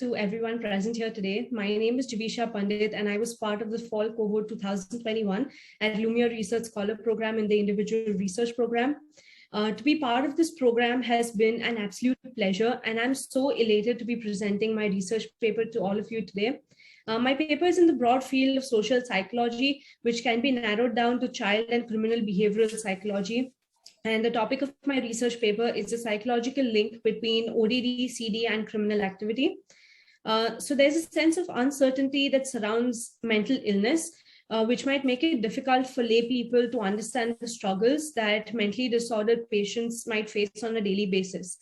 to everyone present here today. My name is Jibisha Pandit, and I was part of the fall cohort 2021 at Lumiere Research Scholar Program in the Individual Research Program. To be part of this program has been an absolute pleasure, and I'm so elated to be presenting my research paper to all of you today. My paper is in the broad field of social psychology, which can be narrowed down to child and criminal behavioral psychology. And the topic of my research paper is the psychological link between ODD, CD, and criminal activity. So there's a sense of uncertainty that surrounds mental illness, which might make it difficult for lay people to understand the struggles that mentally disordered patients might face on a daily basis.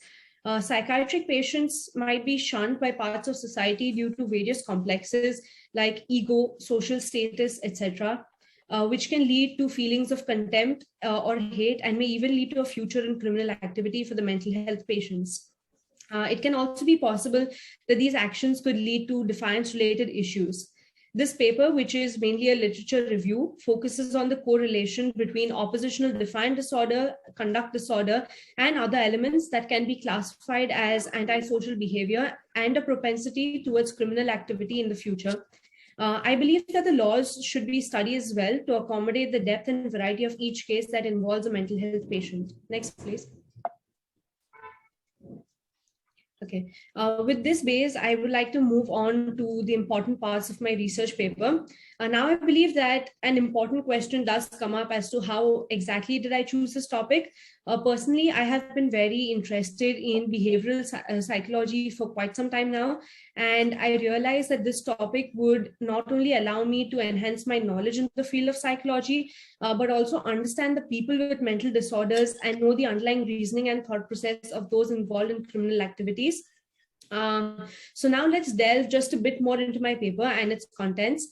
Psychiatric patients might be shunned by parts of society due to various complexes like ego, social status, etc., which can lead to feelings of contempt or hate, and may even lead to a future in criminal activity for the mental health patients. It can also be possible that these actions could lead to defiance-related issues. This paper, which is mainly a literature review, focuses on the correlation between oppositional defiant disorder, conduct disorder, and other elements that can be classified as antisocial behavior and a propensity towards criminal activity in the future. I believe that the laws should be studied as well to accommodate the depth and variety of each case that involves a mental health patient. Next, please. Okay, with this base, I would like to move on to the important parts of my research paper. Now I believe that an important question does come up as to how exactly did I choose this topic. Personally, I have been very interested in behavioral psychology for quite some time now, and I realized that this topic would not only allow me to enhance my knowledge in the field of psychology, but also understand the people with mental disorders and know the underlying reasoning and thought process of those involved in criminal activities. So now let's delve just a bit more into my paper and its contents.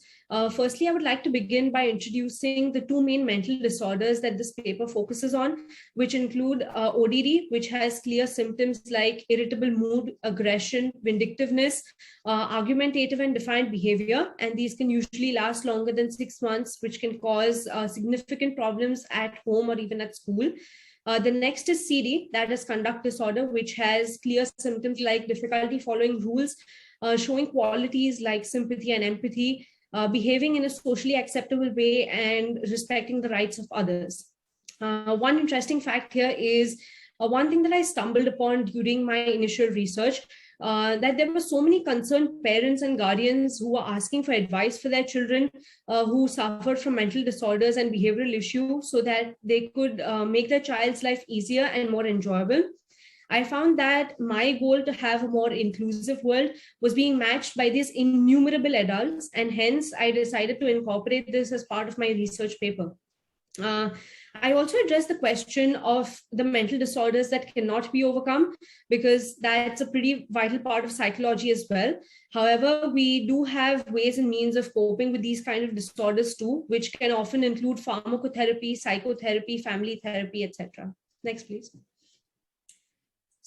Firstly, I would like to begin by introducing the two main mental disorders that this paper focuses on, which include ODD, which has clear symptoms like irritable mood, aggression, vindictiveness, argumentative and defiant behavior, and these can usually last longer than 6 months, which can cause significant problems at home or even at school. The next is CD, that is conduct disorder, which has clear symptoms like difficulty following rules, showing qualities like sympathy and empathy, behaving in a socially acceptable way, and respecting the rights of others. One interesting fact here is one thing that I stumbled upon during my initial research, that there were so many concerned parents and guardians who were asking for advice for their children who suffered from mental disorders and behavioral issues so that they could make their child's life easier and more enjoyable. I found that my goal to have a more inclusive world was being matched by these innumerable adults, and hence I decided to incorporate this as part of my research paper. I also addressed the question of the mental disorders that cannot be overcome, because that's a pretty vital part of psychology as well. However, we do have ways and means of coping with these kind of disorders too, which can often include pharmacotherapy, psychotherapy, family therapy, etc. Next, please.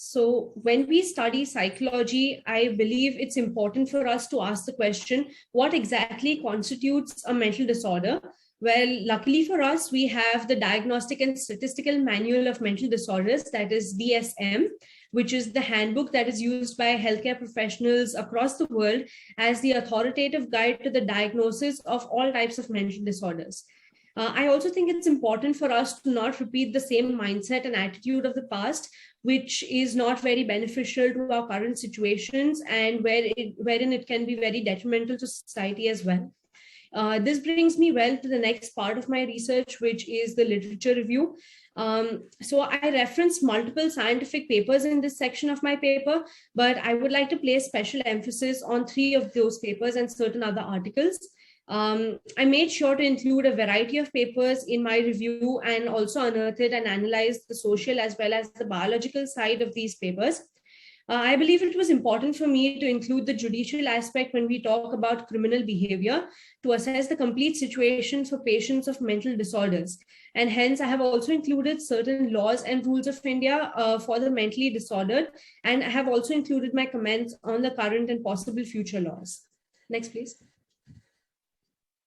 So when we study psychology, I believe it's important for us to ask the question, what exactly constitutes a mental disorder? Well, luckily for us, we have the Diagnostic and Statistical Manual of Mental Disorders, that is DSM, which is the handbook that is used by healthcare professionals across the world as the authoritative guide to the diagnosis of all types of mental disorders. I also think it's important for us to not repeat the same mindset and attitude of the past, which is not very beneficial to our current situations and wherein it can be very detrimental to society as well. This brings me well to the next part of my research, which is the literature review. So I reference multiple scientific papers in this section of my paper, but I would like to place special emphasis on 3 of those papers and certain other articles. I made sure to include a variety of papers in my review and also unearthed and analyzed the social as well as the biological side of these papers. I believe it was important for me to include the judicial aspect when we talk about criminal behavior to assess the complete situation for patients of mental disorders. And hence, I have also included certain laws and rules of India for the mentally disordered. And I have also included my comments on the current and possible future laws. Next, please.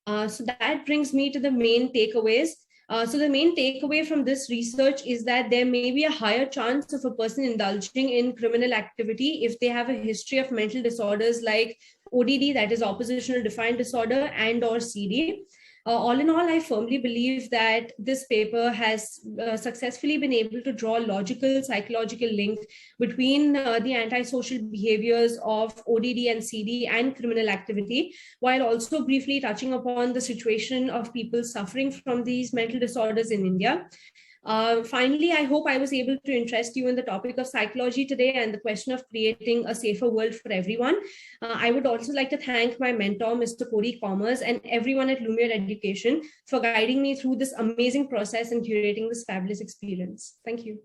So that brings me to the main takeaways. So the main takeaway from this research is that there may be a higher chance of a person indulging in criminal activity if they have a history of mental disorders like ODD, that is oppositional defiant disorder, and or CD. All in all, I firmly believe that this paper has successfully been able to draw a logical psychological link between the antisocial behaviors of ODD and CD and criminal activity, while also briefly touching upon the situation of people suffering from these mental disorders in India. Finally, I hope I was able to interest you in the topic of psychology today and the question of creating a safer world for everyone. I would also like to thank my mentor, Mr. Corey Commerce, and everyone at Lumiere Education for guiding me through this amazing process and curating this fabulous experience. Thank you.